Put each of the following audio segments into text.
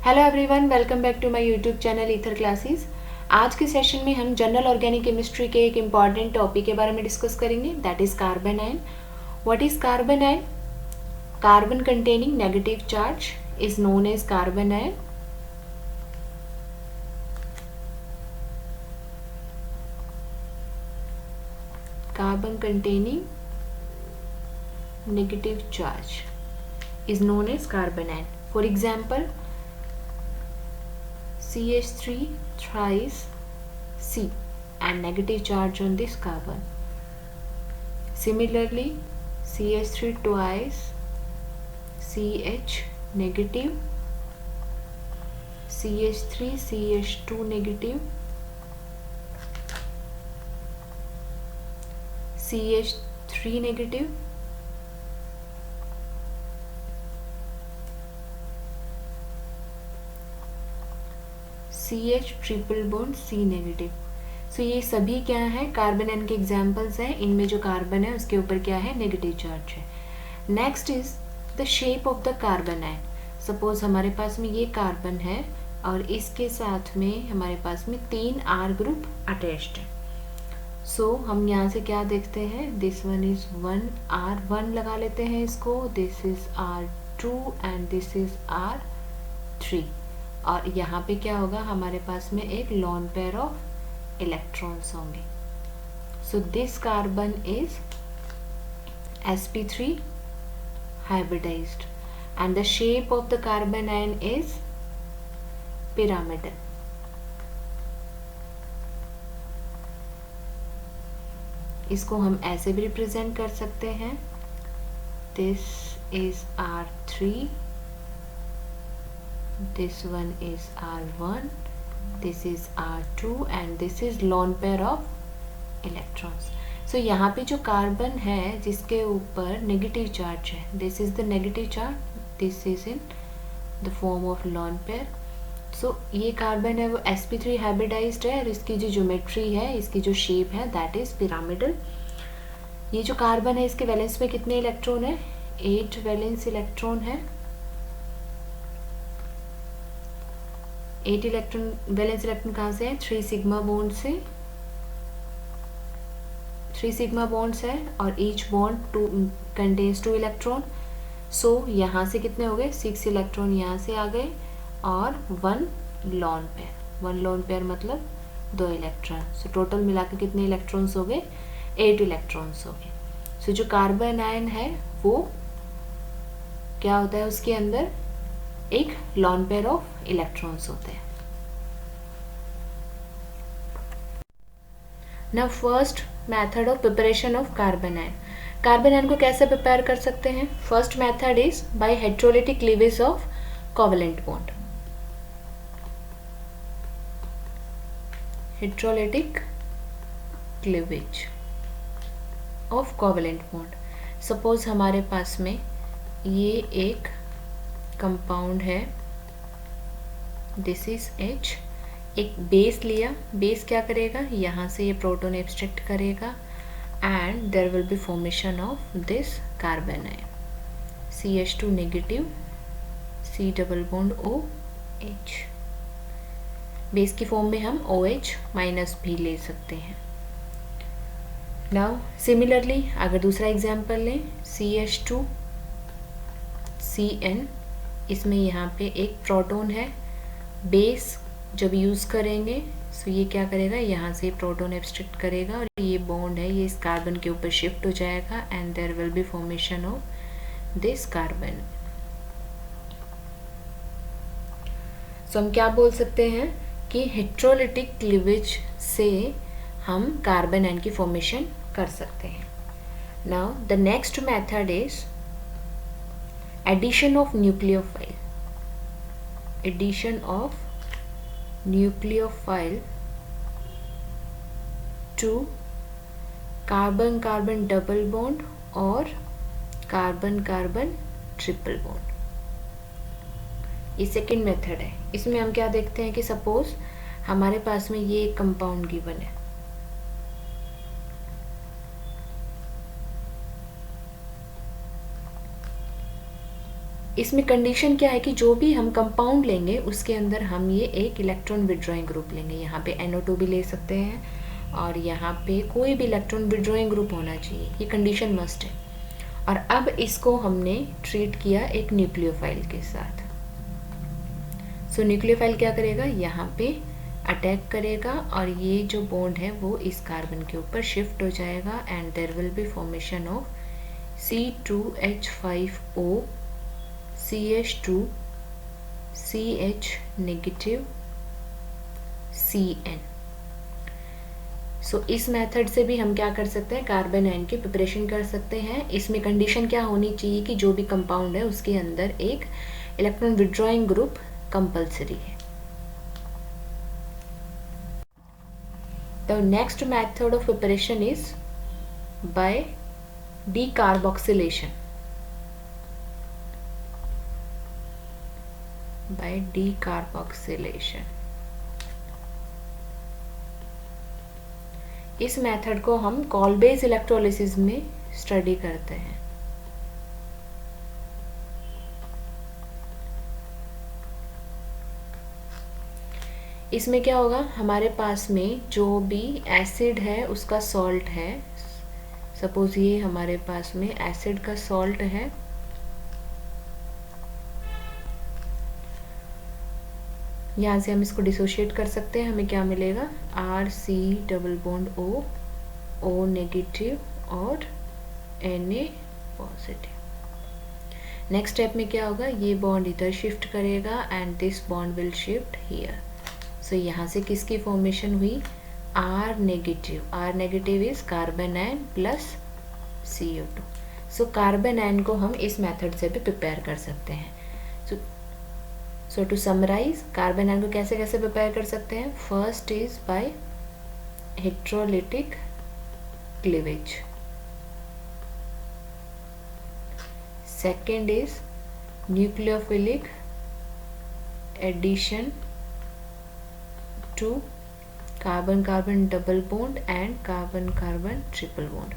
Hello everyone, welcome back to my YouTube channel Ether classes. आज के session में हम जनरल ऑर्गेनिक केमिस्ट्री के एक इम्पॉर्टेंट टॉपिक के बारे में डिस्कस करेंगे, that is carbanion. What is carbanion? Carbon containing negative charge is known as carbanion. Carbon containing negative charge is known as carbon ion. For example, CH3 thrice C and negative charge on this carbon. Similarly, CH3 twice CH negative, CH3 CH2 negative, CH3 negative, CH triple bond C negative. So ये सभी क्या है, carbon ion के examples हैं। इनमें जो carbon है उसके ऊपर क्या है, नेगेटिव चार्ज है। Next is the shape of the carbon ion. Suppose हमारे पास में ये कार्बन है और इसके साथ में हमारे पास में 3 R ग्रुप अटैच्ड है। सो हम यहाँ से क्या देखते हैं, दिस वन इज 1R1 लगा लेते हैं इसको, this is R2 and this is R3। और यहाँ पे क्या होगा, हमारे पास में एक लॉन पेयर ऑफ इलेक्ट्रॉन्स होंगे। So this carbon is sp3 hybridized and the shape of the carbon ion is pyramidal. इसको हम ऐसे भी रिप्रेजेंट कर सकते हैं, this is R3, this one is R1, this is R2 and this is lone pair of electrons. So यहाँ पे जो कार्बन है जिसके ऊपर नेगेटिव चार्ज है, this is the negative charge, this is in the form of lone pair. So ये carbon है वो sp3 हाइब्रिडाइज्ड है और इसकी जो ज्योमेट्री है, इसकी जो शेप है दैट इज पिरामिडल। ये जो कार्बन है इसके वैलेंस में कितने इलेक्ट्रॉन है, 8 वैलेंस इलेक्ट्रॉन है। 8 इलेक्ट्रॉन, वैलेंस इलेक्ट्रॉन कहाँ से है, 3 सिग्मा बॉन्ड से, 3 सिग्मा बॉन्ड्स है और ईच बॉन्ड कंटेन्स 2 इलेक्ट्रॉन। सो यहाँ से कितने हो गए, 6 इलेक्ट्रॉन यहाँ से आ गए और 1 लॉन पेयर। 1 लॉन पेयर मतलब 2 इलेक्ट्रॉन। सो टोटल मिला के कितने इलेक्ट्रॉन्स हो गए, 8 इलेक्ट्रॉन्स हो गए। सो जो कार्बन आयन है वो क्या होता है, उसके अंदर एक लॉन पेयर ऑफ इलेक्ट्रॉन्स होते हैं। Now first method of preparation of carbanion. Carbanion को कैसे प्रिपेयर कर सकते हैं? First method is by heterolytic cleavage of covalent bond. Heterolytic cleavage of covalent bond. Suppose हमारे पास में ये एक कंपाउंड है, दिस इज H, एक बेस लिया, बेस क्या करेगा, यहाँ से ये प्रोटॉन एब्स्ट्रैक्ट करेगा and there will be formation of this carbanion, CH2 negative, C double bond OH। Base की फॉर्म में हम OH माइनस भी ले सकते हैं। नाउ सिमिलरली अगर दूसरा एग्जाम्पल लें, CH2 CN, इसमें यहाँ पे एक प्रोटॉन है, बेस जब यूज़ करेंगे सो ये क्या करेगा, यहाँ से प्रोटॉन एब्स्ट्रैक्ट करेगा और ये बॉन्ड है ये इस कार्बन के ऊपर शिफ्ट हो जाएगा and there will be formation of this carbon. So हम क्या बोल सकते हैं कि हेटेरोलिटिक क्लीवेज से हम कार्बन आयन की फॉर्मेशन कर सकते हैं। Now the next method is addition of nucleophile. Addition of nucleophile to carbon carbon double bond और carbon carbon triple bond। ये सेकेंड मेथड है। इसमें हम क्या देखते हैं कि सपोज हमारे पास में ये एक कंपाउंड गिवन है, इसमें कंडीशन क्या है कि जो भी हम कंपाउंड लेंगे उसके अंदर हम ये एक इलेक्ट्रॉन विड्रॉइंग ग्रुप लेंगे। यहाँ पे NO2 भी ले सकते हैं और यहाँ पे कोई भी इलेक्ट्रॉन विड्रॉइंग ग्रुप होना चाहिए, ये कंडीशन मस्ट है। और अब इसको हमने ट्रीट किया एक न्यूक्लियोफाइल के साथ। सो न्यूक्लियोफाइल क्या करेगा, यहाँ पे अटैक करेगा और ये जो बॉन्ड है वो इस कार्बन के ऊपर शिफ्ट हो जाएगा and there will be formation of C2H5O CH2 CH negative CN। So इस मेथड से भी हम क्या कर सकते हैं, कार्बन आयन की प्रिपरेशन कर सकते हैं। इसमें कंडीशन क्या होनी चाहिए कि जो भी कंपाउंड है उसके अंदर एक इलेक्ट्रॉन विड्रॉइंग ग्रुप कंपल्सरी है। The next method of preparation is by decarboxylation। By decarboxylation इस मेथड को हम कॉलबेज इलेक्ट्रोलिसिस में स्टडी करते हैं। इसमें क्या होगा, हमारे पास में जो भी एसिड है उसका सॉल्ट है, सपोज ये हमारे पास में एसिड का सॉल्ट है, यहाँ से हम इसको डिसोशिएट कर सकते हैं। हमें क्या मिलेगा, RC double bond O negative और Na पॉजिटिव। नेक्स्ट स्टेप में क्या होगा, ये बॉन्ड इधर शिफ्ट करेगा and this bond will shift here. So यहाँ से किसकी फॉर्मेशन हुई, R negative is carbanion plus CO2। So carbanion को हम इस मेथड से भी प्रिपेयर कर सकते हैं। So to summarise, carbanion को कैसे कैसे प्रिपेयर कर सकते हैं, first is by electrolytic cleavage, second is nucleophilic addition to carbon carbon double bond and carbon carbon triple bond,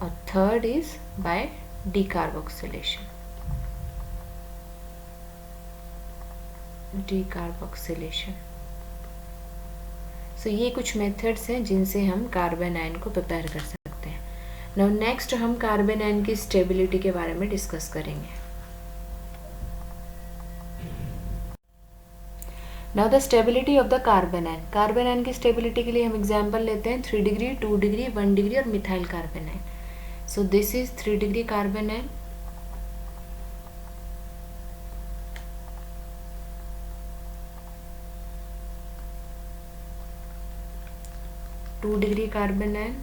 और third is by decarboxylation। So ये कुछ मेथड्स हैं जिनसे हम कार्बन आयन को प्रिपेयर कर सकते हैं। नाउ नेक्स्ट हम कार्बन आयन की स्टेबिलिटी के बारे में डिस्कस करेंगे। Now the stability of the carbon ion. Carbon ion की स्टेबिलिटी के लिए हम एग्जांपल लेते हैं 3 डिग्री, 2 डिग्री, 1 डिग्री और methyl carbon ion. So this is 3 degree carbon ion, two degree carbon ion,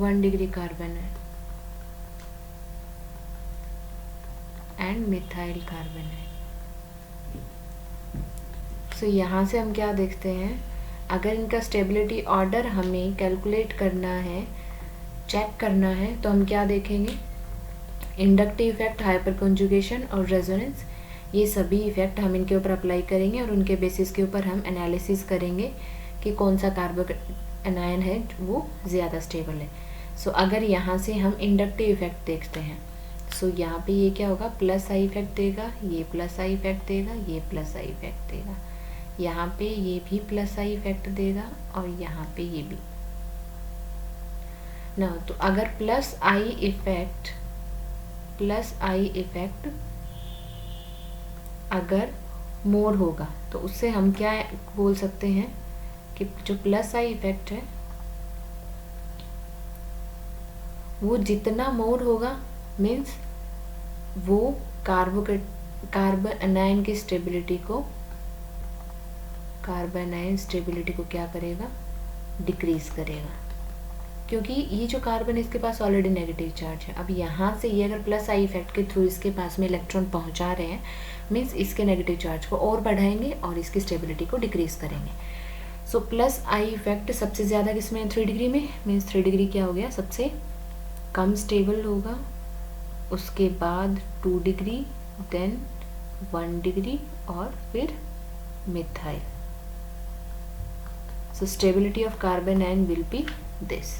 one degree carbon ion and methyl carbon ion। सो यहाँ से हम क्या देखते हैं, अगर इनका स्टेबिलिटी ऑर्डर हमें कैलकुलेट करना है, चेक करना है, तो हम क्या देखेंगे, इंडक्टिव इफेक्ट, हाइपर कंजुगेशन और रेजोनेंस, ये सभी इफेक्ट हम इनके ऊपर अप्लाई करेंगे और उनके बेसिस के ऊपर हम एनालिसिस करेंगे कि कौन सा कार्बन आयन है वो ज़्यादा स्टेबल है। सो अगर यहाँ से हम इंडक्टिव इफेक्ट देखते हैं, सो यहाँ पे ये क्या होगा, प्लस आई इफेक्ट देगा, ये प्लस आई इफेक्ट देगा, ये प्लस आई इफेक्ट देगा, यहाँ पे ये भी प्लस आई इफेक्ट देगा और यहाँ पे ये भी ना। तो अगर प्लस आई इफेक्ट अगर मोर होगा तो उससे हम क्या बोल सकते हैं कि जो प्लस आई इफेक्ट है वो जितना मोर होगा मीन्स वो कार्बन आयन की स्टेबिलिटी को, कार्बन आयन स्टेबिलिटी को क्या करेगा, डिक्रीज करेगा, क्योंकि ये जो कार्बन है इसके पास ऑलरेडी नेगेटिव चार्ज है। अब यहाँ से ये अगर प्लस आई इफेक्ट के थ्रू इसके पास में इलेक्ट्रॉन पहुँचा रहे हैं मीन्स इसके नेगेटिव चार्ज को और बढ़ाएंगे और इसकी स्टेबिलिटी को डिक्रीज करेंगे। सो प्लस आई इफेक्ट सबसे ज़्यादा किसमें, 3 डिग्री में, मीन्स 3 डिग्री क्या हो गया, सबसे कम स्टेबल होगा, उसके बाद 2 डिग्री, देन 1 डिग्री और फिर methyl. So stability of carbon ion will be this.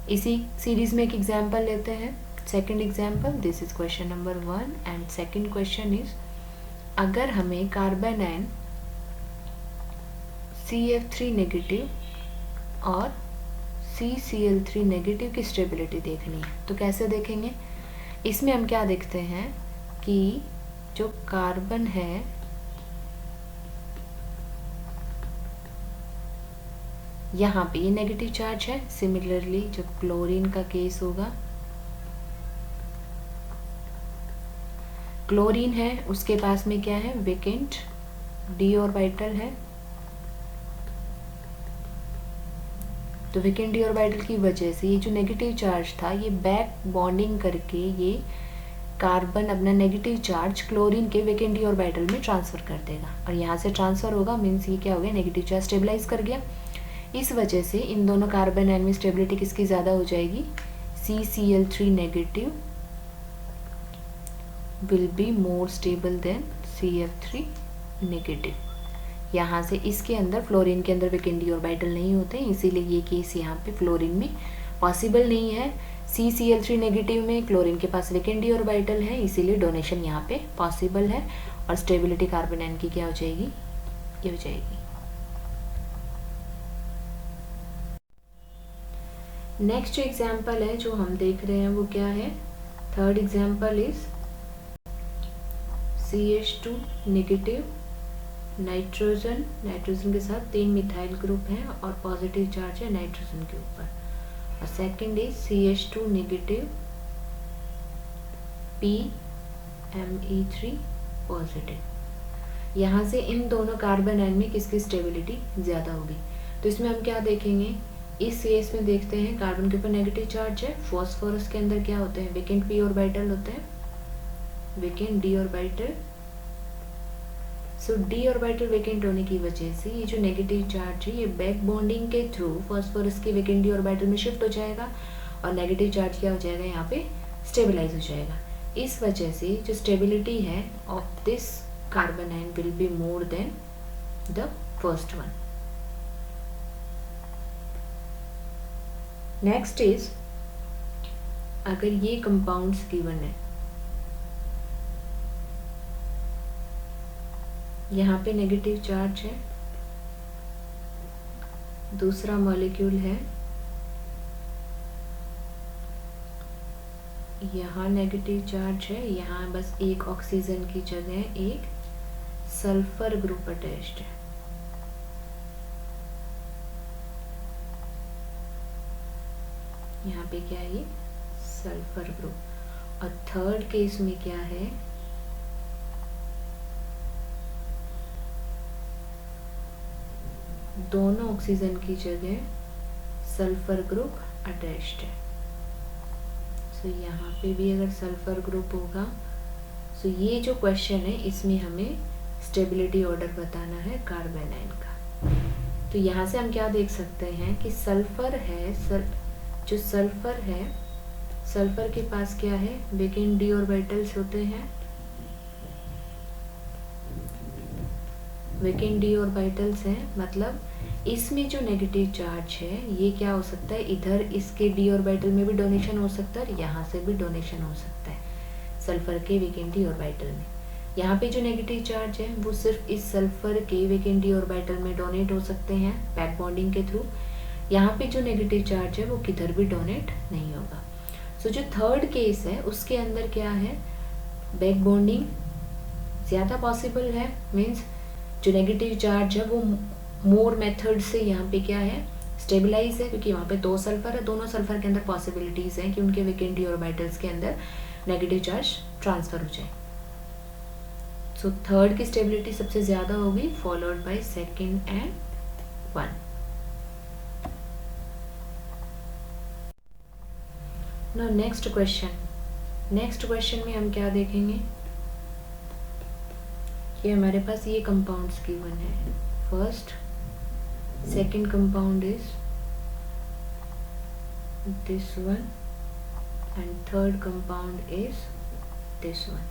इसी सीरीज में एक एग्जाम्पल लेते हैं. Second example, this is question number 1 and second question is, अगर हमें कार्बन आयन CF3 नेगेटिव और CCl3 नेगेटिव की स्टेबिलिटी देखनी है, तो कैसे देखेंगे? इसमें हम क्या देखते हैं कि जो कार्बन है यहाँ पे ये नेगेटिव चार्ज है. सिमिलरली जो क्लोरीन का केस होगा, क्लोरीन है उसके पास में क्या है? वेकेंट d ऑर्बिटल है. तो वेकेंट d ऑर्बिटल की वजह से ये जो नेगेटिव चार्ज था ये बैक बॉन्डिंग करके ये कार्बन अपना नेगेटिव चार्ज क्लोरीन के वेकेंट d ऑर्बिटल में ट्रांसफर कर देगा, और यहाँ से ट्रांसफर होगा मीन्स ये क्या हो गया? नेगेटिव चार्ज स्टेबलाइज कर गया. इस वजह से इन दोनों कार्बन आयन में स्टेबिलिटी किसकी ज़्यादा हो जाएगी? CCl3 negative will be more stable then CF3 negative. यहाँ से इसके अंदर, फ्लोरीन के अंदर वेकेंट d ऑर्बिटल नहीं होते, इसीलिए ये केस यहाँ पे फ्लोरीन में पॉसिबल नहीं है. CCl3 नेगेटिव में क्लोरीन के पास वेकेंट d ऑर्बिटल है, इसीलिए डोनेशन यहाँ पे पॉसिबल है, और स्टेबिलिटी कार्बन आयन की क्या हो जाएगी? ये हो जाएगी. नेक्स्ट जो एग्जाम्पल है जो हम देख रहे हैं वो क्या है? Third example is CH2 negative nitrogen. Nitrogen के साथ 3 मिथाइल ग्रुप हैं और पॉजिटिव चार्ज है नाइट्रोजन के ऊपर. और second is CH2 negative PMe3 positive. यहाँ से इन दोनों कार्बन आयन में किसकी स्टेबिलिटी ज़्यादा होगी? तो इसमें हम क्या देखेंगे? इस केस में देखते हैं कार्बन के ऊपर नेगेटिव चार्ज है, फॉस्फोरस के अंदर क्या होते हैं? वेकेंट p ऑर्बिटल होते हैं, वेकेंट d ऑर्बिटल. सो d ऑर्बिटल वेकेंट होने की वजह से ये जो नेगेटिव चार्ज है ये बैक बॉन्डिंग के थ्रू फॉस्फोरस के वेकेंट d ऑर्बिटल में शिफ्ट हो जाएगा, और नेगेटिव चार्ज क्या हो जाएगा? यहाँ पे स्टेबलाइज हो जाएगा. इस वजह से जो स्टेबिलिटी है of this carbon ion will be more than the first one. Next is, अगर ये कंपाउंड्स गिवन है, यहाँ पे नेगेटिव चार्ज है, दूसरा मॉलिक्यूल है, यहाँ नेगेटिव चार्ज है, यहाँ बस एक ऑक्सीजन की जगह एक सल्फर ग्रुप अटैच्ड है. यहाँ पे क्या है? ये सल्फर ग्रुप. और थर्ड केस में क्या है? दोनों ऑक्सीजन की जगह सल्फर ग्रुप अटैच्ड है. सो यहाँ पे भी अगर सल्फर ग्रुप होगा, सो ये जो क्वेश्चन है इसमें हमें स्टेबिलिटी ऑर्डर बताना है कार्बन आयन का. तो यहाँ से हम क्या देख सकते हैं कि सल्फर है, जो सल्फर है, सल्फर के पास क्या है? वेकेंट d ऑर्बिटल्स होते हैं, वेकेंट d ऑर्बिटल्स हैं, मतलब इसमें जो नेगेटिव चार्ज है ये क्या हो सकता है? इधर इसके d ऑर्बिटल में भी डोनेशन हो सकता है और यहाँ से भी डोनेशन हो सकता है सल्फर के वेकेंट d ऑर्बिटल में. यहाँ पे जो नेगेटिव चार्ज है वो सिर्फ इस सल्फर के वेकेंट d ऑर्बिटल में डोनेट हो सकते हैं बैक बॉन्डिंग के थ्रू. यहाँ पे जो नेगेटिव चार्ज है वो किधर भी डोनेट नहीं होगा. सो जो थर्ड केस है उसके अंदर क्या है? बैक बॉन्डिंग ज़्यादा पॉसिबल है, मीन्स जो नेगेटिव चार्ज है वो मोर मेथड से यहाँ पे क्या है? स्टेबलाइज है, क्योंकि वहाँ पे 2 सल्फर है, दोनों सल्फर के अंदर पॉसिबिलिटीज़ हैं कि उनके वेकेंट d ऑर्बिटल्स के अंदर नेगेटिव चार्ज ट्रांसफ़र हो जाए. सो थर्ड की स्टेबिलिटी सबसे ज़्यादा होगी, followed by second and 1. Now next question में हम क्या देखेंगे कि हमारे पास ये कंपाउंड्स गिवन है. First, second compound is this one and third compound is this one.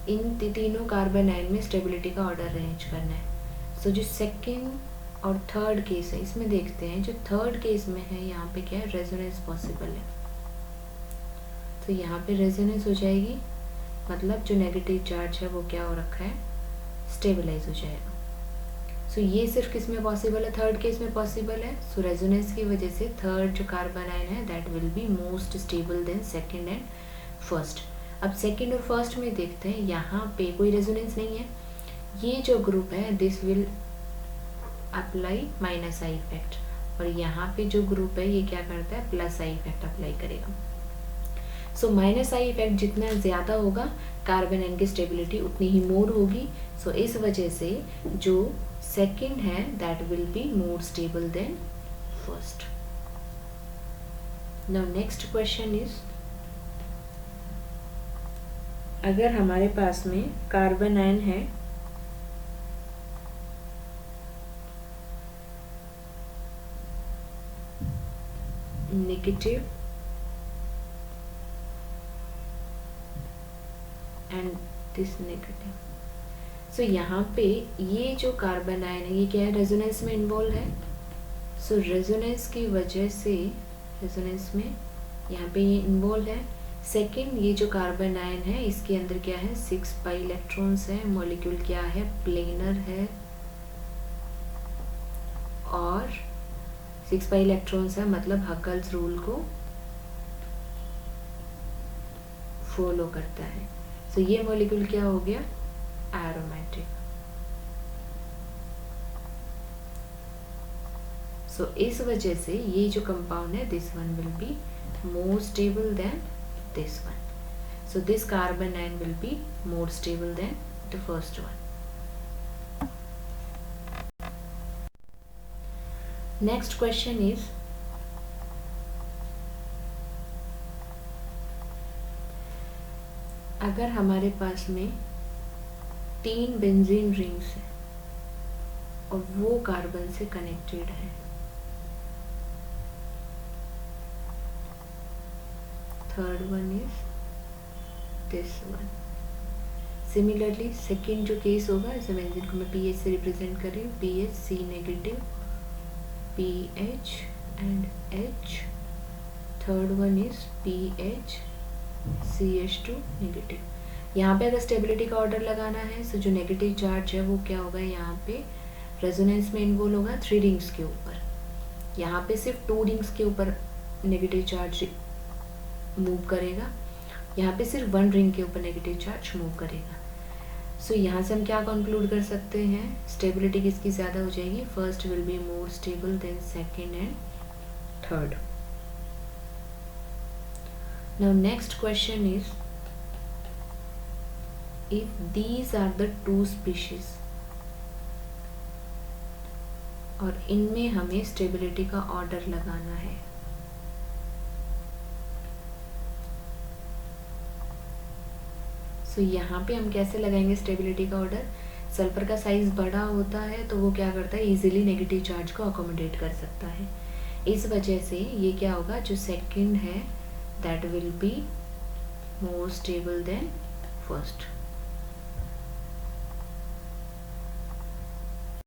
इन तीनों कार्बन आयन में स्टेबिलिटी का ऑर्डर अरेंज करना है। सो जो सेकंड और थर्ड केस है इसमें देखते हैं, जो थर्ड केस में है यहाँ पे क्या है, रेजोनेंस पॉसिबल है। तो यहाँ पे रेजोनेंस हो जाएगी, मतलब जो नेगेटिव चार्ज है वो क्या हो रखा है, स्टेबलाइज हो जाएगा। सो ये सिर्फ किस में पॉसिबल है, थर्ड केस में पॉसिबल है। सो रेजोनेंस की वजह से थर्ड जो कार्बन आयन है that will be most stable then second and first. अब सेकंड और फर्स्ट में देखते हैं, यहाँ पे कोई रेजोनेंस नहीं है। ये जो ग्रुप है this will apply minus I effect, और यहाँ पे जो ग्रुप है ये क्या करता है, प्लस आई इफेक्ट अप्लाई करेगा। सो माइनस आई इफेक्ट जितना ज़्यादा होगा कार्बन आयन की स्टेबिलिटी उतनी ही मोर होगी। सो इस वजह से जो सेकंड है that will be more stable then first. Now next question is, अगर हमारे पास में कार्बन आयन है नेगेटिव एंड दिस नेगेटिव, सो यहाँ पे ये जो कार्बन आयन है ये क्या है, रेजोनेंस में इन्वॉल्व है। सो रेजोनेंस की वजह से, रेजोनेंस में यहाँ पे ये इन्वॉल्व है। सेकंड, ये जो कार्बन आयन है इसके अंदर क्या है, 6 पाई इलेक्ट्रॉन्स है, मॉलिक्यूल क्या है, प्लेनर है, और 6 पाई इलेक्ट्रॉन्स है मतलब हकल्स रूल को फॉलो करता है। सो ये मॉलिक्यूल क्या हो गया, एरोमेटिक। सो इस वजह से ये जो कंपाउंड है this one will be more stable then this one. So this carbon ion will be more stable than the first one. Next question is, अगर हमारे पास में 3 बेंजीन रिंग्स है और वो कार्बन से कनेक्टेड है, third one is this one. Similarly second जो केस होगा, इस बेंजीन को मैं पीएच से रिप्रेजेंट कर रही हूँ, PH C negative, PH and H. Third one is PH CH2 negative. यहाँ पे अगर स्टेबिलिटी का ऑर्डर लगाना है, सो जो नेगेटिव चार्ज है वो क्या होगा, यहाँ पे रेजोनेंस में इन्वॉल्व होगा 3 रिंग्स के ऊपर। यहाँ पे सिर्फ 2 रिंग्स के ऊपर नेगेटिव चार्ज मूव करेगा, यहाँ पे सिर्फ 1 रिंग के ऊपर नेगेटिव चार्ज मूव करेगा। सो यहाँ से हम क्या कंक्लूड कर सकते हैं, स्टेबिलिटी किसकी ज़्यादा हो जाएगी, first will be more stable than second and third. Now next question is, if these are the 2 species और इनमें हमें स्टेबिलिटी का ऑर्डर लगाना है, सो यहाँ पे हम कैसे लगाएंगे स्टेबिलिटी का ऑर्डर। सल्फर का साइज बड़ा होता है तो वो क्या करता है, इजीली नेगेटिव चार्ज को अकोमोडेट कर सकता है। इस वजह से ये क्या होगा, जो सेकंड है that will be more stable then first.